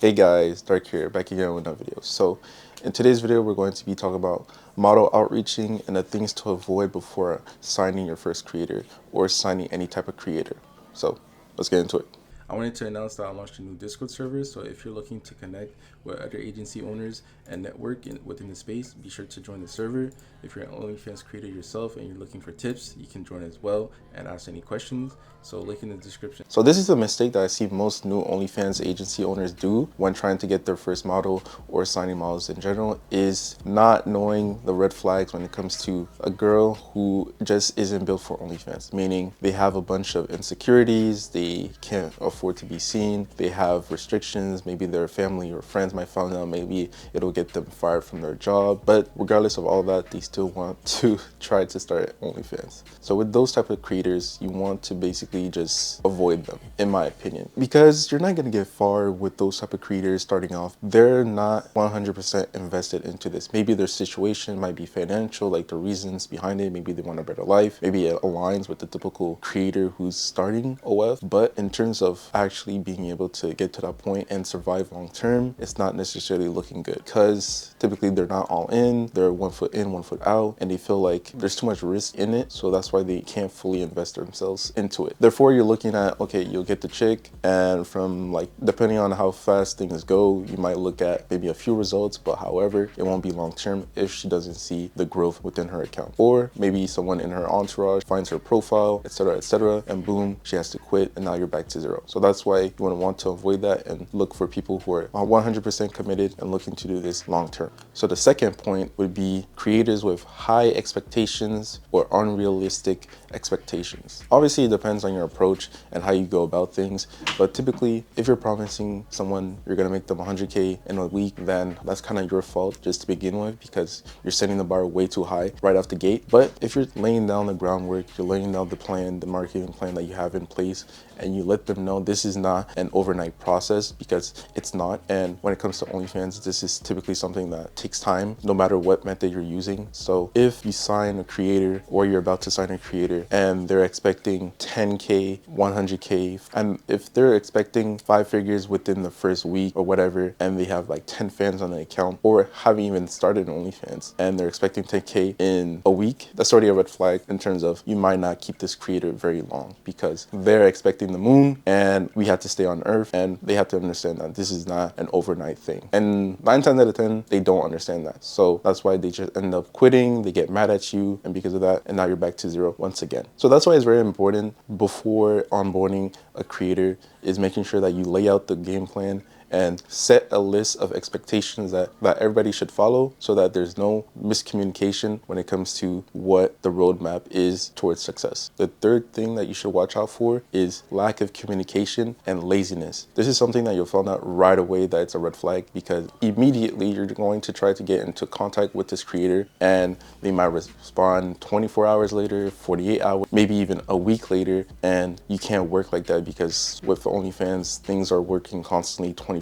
Hey guys, Dark here, back again with another video. So in today's video, we're going to be talking about model outreaching and the things to avoid before signing your first creator or signing any type of creator. So let's get into it. I wanted to announce that I launched a new Discord server, so if you're looking to connect with other agency owners and network within the space, be sure to join the server. If you're an OnlyFans creator yourself and you're looking for tips, you can join as well and ask any questions. So link in the description. So this is a mistake that I see most new OnlyFans agency owners do when trying to get their first model or signing models in general, is not knowing the red flags when it comes to a girl who just isn't built for OnlyFans, meaning they have a bunch of insecurities, they can't afford to be seen, they have restrictions, maybe their family or friends might find out, maybe it'll get them fired from their job, but regardless of all that, they still want to try to start OnlyFans. So with those type of creators, you want to basically just avoid them, in my opinion, because you're not going to get far with those type of creators starting off. They're not 100% invested into this. Maybe their situation might be financial, like the reasons behind it, maybe they want a better life, maybe it aligns with the typical creator who's starting OF, but in terms of actually being able to get to that point and survive long term, it's not necessarily looking good, because typically they're not all in, they're 1 foot in, 1 foot out, and they feel like there's too much risk in it, so that's why they can't fully invest themselves into it. Therefore, you're looking at, okay, you'll get the chick, and from, like, depending on how fast things go, you might look at maybe a few results, but however, it won't be long term if she doesn't see the growth within her account. Or maybe someone in her entourage finds her profile, etc., and boom, she has to quit, and now you're back to zero. So that's why you want to avoid that and look for people who are 100% committed and looking to do this long term. So the second point would be creators with high expectations or unrealistic expectations. Obviously, it depends on your approach and how you go about things, but typically if you're promising someone you're gonna make them 100K in a week, then that's kind of your fault just to begin with, because you're setting the bar way too high right off the gate. But if you're laying down the groundwork, you're laying down the plan, the marketing plan that you have in place, and you let them know this is not an overnight process, because it's not. And when it comes to OnlyFans, this is typically something that takes time no matter what method you're using. So if you sign a creator or you're about to sign a creator and they're expecting 10K, 100K, and if they're expecting 5 figures within the first week or whatever, and they have like 10 fans on the account or haven't even started OnlyFans and they're expecting 10K in a week, that's already a red flag in terms of you might not keep this creator very long, because they're expecting the moon and we have to stay on earth, and they have to understand that this is not an overnight thing. And 9 times out of 10, they don't understand that. So that's why they just end up quitting, they get mad at you, and because of that, and now you're back to zero once again. So that's why it's very important before onboarding a creator is making sure that you lay out the game plan and set a list of expectations that everybody should follow, so that there's no miscommunication when it comes to what the roadmap is towards success. The third thing that you should watch out for is lack of communication and laziness. This is something that you'll find out right away that it's a red flag, because immediately you're going to try to get into contact with this creator and they might respond 24 hours later, 48 hours, maybe even a week later, and you can't work like that, because with OnlyFans, things are working constantly 24/7.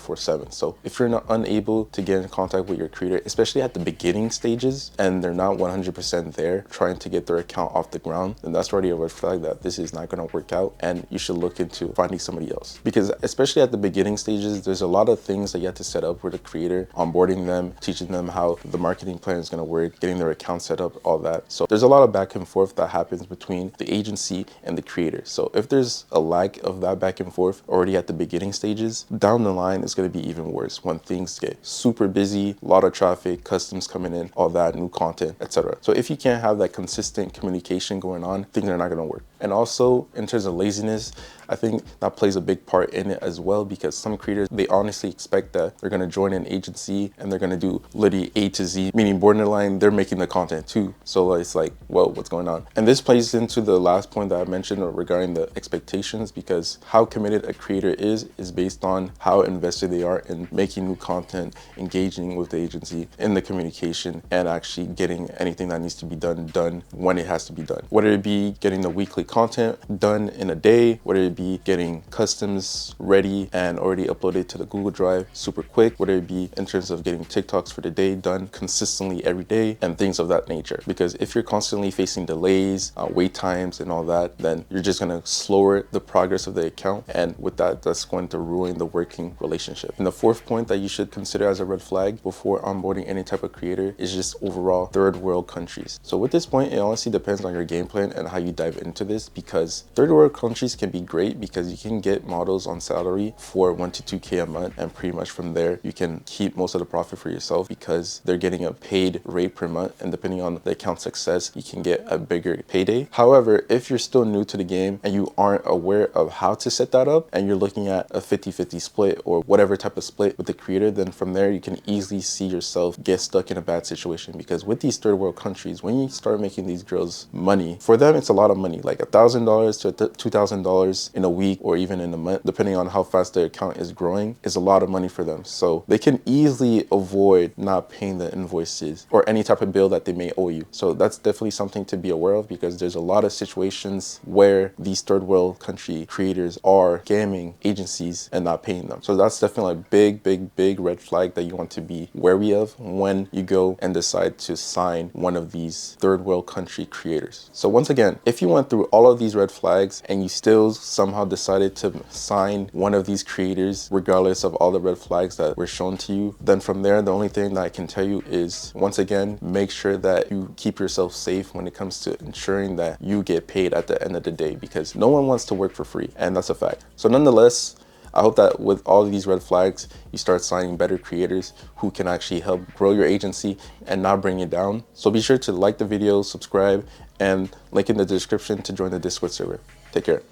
So if you're not unable to get in contact with your creator, especially at the beginning stages, and they're not 100% there trying to get their account off the ground, then that's already a red flag that this is not going to work out, and you should look into finding somebody else. Because especially at the beginning stages, there's a lot of things that you have to set up with the creator, onboarding them, teaching them how the marketing plan is going to work, getting their account set up, all that. So there's a lot of back and forth that happens between the agency and the creator. So if there's a lack of that back and forth already at the beginning stages, down the line it's going to be even worse when things get super busy, a lot of traffic, customs coming in, all that, new content, etc. So if you can't have that consistent communication going on, things are not going to work. And also in terms of laziness, I think that plays a big part in it as well, because some creators, they honestly expect that they're going to join an agency and they're going to do literally A to Z, meaning borderline they're making the content too. So it's like, whoa, what's going on? And this plays into the last point that I mentioned regarding the expectations, because how committed a creator is based on how invested they are in making new content, engaging with the agency in the communication, and actually getting anything that needs to be done when it has to be done. Whether it be getting the weekly content done in a day, whether it be getting customs ready and already uploaded to the Google Drive super quick, whether it be in terms of getting TikToks for the day done consistently every day and things of that nature. Because if you're constantly facing delays, wait times and all that, then you're just going to slower the progress of the account, and with that, that's going to ruin the working relationship. And the fourth point that you should consider as a red flag before onboarding any type of creator is just overall third world countries. So with this point, it honestly depends on your game plan and how you dive into this, because third world countries can be great because you can get models on salary for 1 to 2K a month, and pretty much from there you can keep most of the profit for yourself because they're getting a paid rate per month, and depending on the account success, you can get a bigger payday. However, if you're still new to the game and you aren't aware of how to set that up, and you're looking at a 50-50 split or whatever type of split with the creator, then from there you can easily see yourself get stuck in a bad situation. Because with these third world countries, when you start making these girls money, for them it's a lot of money, like $1,000 to $2,000 in a week or even in a month, depending on how fast their account is growing, is a lot of money for them. So they can easily avoid not paying the invoices or any type of bill that they may owe you. So that's definitely something to be aware of, because there's a lot of situations where these third world country creators are scamming agencies and not paying them. So that's definitely a big red flag that you want to be wary of when you go and decide to sign one of these third world country creators. So once again, if you went through all of these red flags and you still somehow decided to sign one of these creators regardless of all the red flags that were shown to you, then from there the only thing that I can tell you is, once again, make sure that you keep yourself safe when it comes to ensuring that you get paid at the end of the day, because no one wants to work for free, and that's a fact. So nonetheless, I hope that with all of these red flags, you start signing better creators who can actually help grow your agency and not bring it down. So be sure to like the video, subscribe, and link in the description to join the Discord server. Take care.